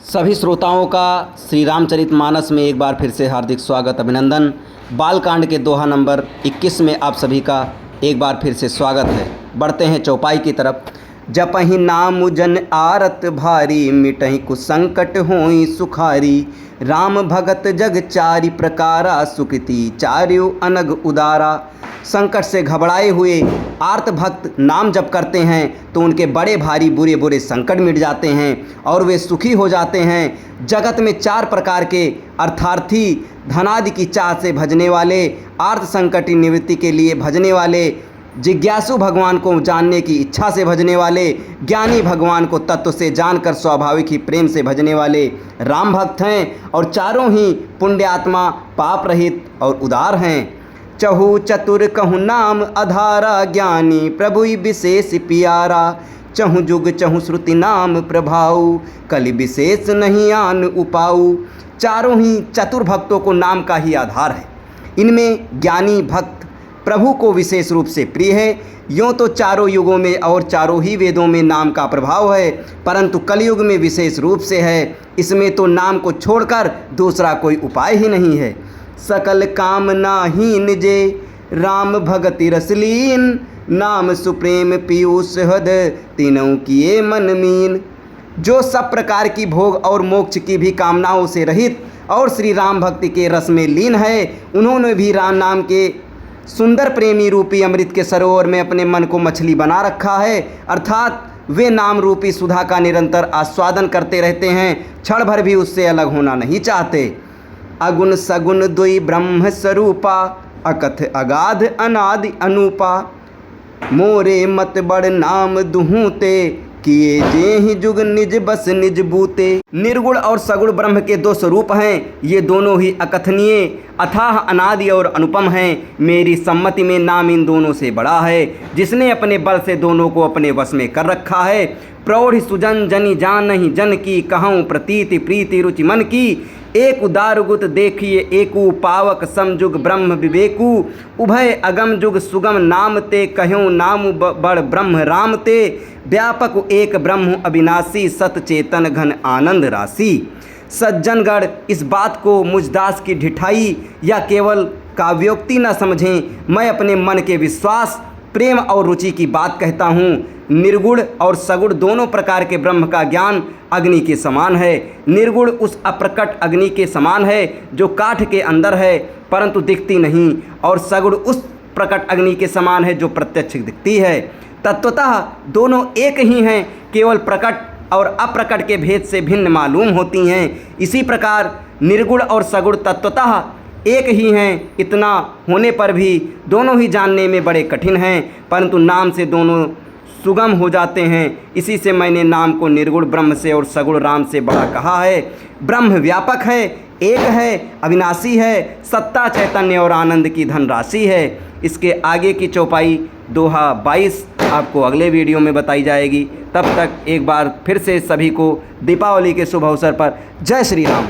सभी श्रोताओं का श्री रामचरितमानस में एक बार फिर से हार्दिक स्वागत अभिनंदन। बालकांड के दोहा नंबर 21 में आप सभी का एक बार फिर से स्वागत है। बढ़ते हैं चौपाई की तरफ। जपहि नाम जन आरत भारी, मिटहि कुसंकट होई सुखारी। राम भगत जग चारि प्रकारा, सुकृति चार्यो अनग उदारा। संकट से घबराए हुए आर्त भक्त नाम जप करते हैं तो उनके बड़े भारी बुरे बुरे संकट मिट जाते हैं और वे सुखी हो जाते हैं। जगत में चार प्रकार के अर्थार्थी, धनादि की चाह से भजने वाले, आर्त संकट निवृत्ति के लिए भजने वाले, जिज्ञासु भगवान को जानने की इच्छा से भजने वाले, ज्ञानी भगवान को तत्व से जानकर स्वाभाविक ही प्रेम से भजने वाले राम भक्त हैं। और चारों ही पुण्यात्मा, पाप रहित और उदार हैं। चहु चतुर कहु नाम अधारा, ज्ञानी प्रभु विशेष पियारा। चहु जुग चहु श्रुति नाम प्रभाऊ, कलि विशेष नहीं आन उपाऊ। चारों ही चतुर भक्तों को नाम का ही आधार है। इनमें ज्ञानी भक्त प्रभु को विशेष रूप से प्रिय है। यूँ तो चारों युगों में और चारों ही वेदों में नाम का प्रभाव है, परंतु कलयुग में विशेष रूप से है। इसमें तो नाम को छोड़कर दूसरा कोई उपाय ही नहीं है। सकल कामना हीन जे राम भगति रसलीन, नाम सुप्रेम पीयूष हद तीनों किए मन मीन। जो सब प्रकार की भोग और मोक्ष की भी कामनाओं से रहित और श्री राम भक्ति के रस में लीन है, उन्होंने भी राम नाम के सुंदर प्रेमी रूपी अमृत के सरोवर में अपने मन को मछली बना रखा है। अर्थात वे नाम रूपी सुधा का निरंतर आस्वादन करते रहते हैं, क्षण भर भी उससे अलग होना नहीं चाहते। अगुण सगुण दुई ब्रह्म स्वरूपा, अकथ अगाध अनादि अनूपा। मोरे मत बड़ नाम दुहूते, किए जे ही जुग निज बस निज बूते। निर्गुण और सगुण ब्रह्म के दो स्वरूप हैं। ये दोनों ही अकथनीय, अथाह, अनादि और अनुपम हैं। मेरी सम्मति में नाम इन दोनों से बड़ा है, जिसने अपने बल से दोनों को अपने वश में कर रखा है। प्रौढ़ सुजन जनि जानहि जन की, कहूँ प्रतीति प्रीति रुचि मन की। एक उदार गुत देखिए एकु, पावक समजुग ब्रह्म विवेकु। उभय अगम जुग सुगम नाम ते, कह्यों नाम बड़ ब्रह्म राम ते। व्यापक एक ब्रह्म अविनाशी, सत चेतन घन आनंद राशि। सज्जनगण इस बात को मुझदास की ढिठाई या केवल काव्योक्ति न समझें। मैं अपने मन के विश्वास, प्रेम और रुचि की बात कहता हूँ। निर्गुण और सगुण दोनों प्रकार के ब्रह्म का ज्ञान अग्नि के समान है। निर्गुण उस अप्रकट अग्नि के समान है जो काठ के अंदर है परंतु दिखती नहीं, और सगुण उस प्रकट अग्नि के समान है जो प्रत्यक्ष दिखती है। तत्वतः दोनों एक ही हैं, केवल प्रकट और अप्रकट के भेद से भिन्न मालूम होती हैं। इसी प्रकार निर्गुण और सगुण तत्वतः एक ही हैं। इतना होने पर भी दोनों ही जानने में बड़े कठिन हैं, परंतु नाम से दोनों सुगम हो जाते हैं। इसी से मैंने नाम को निर्गुण ब्रह्म से और सगुण राम से बड़ा कहा है। ब्रह्म व्यापक है, एक है, अविनाशी है, सत्ता चैतन्य और आनंद की धनराशि है। इसके आगे की चौपाई दोहा 22 आपको अगले वीडियो में बताई जाएगी। तब तक एक बार फिर से सभी को दीपावली के शुभ अवसर पर जय श्री राम।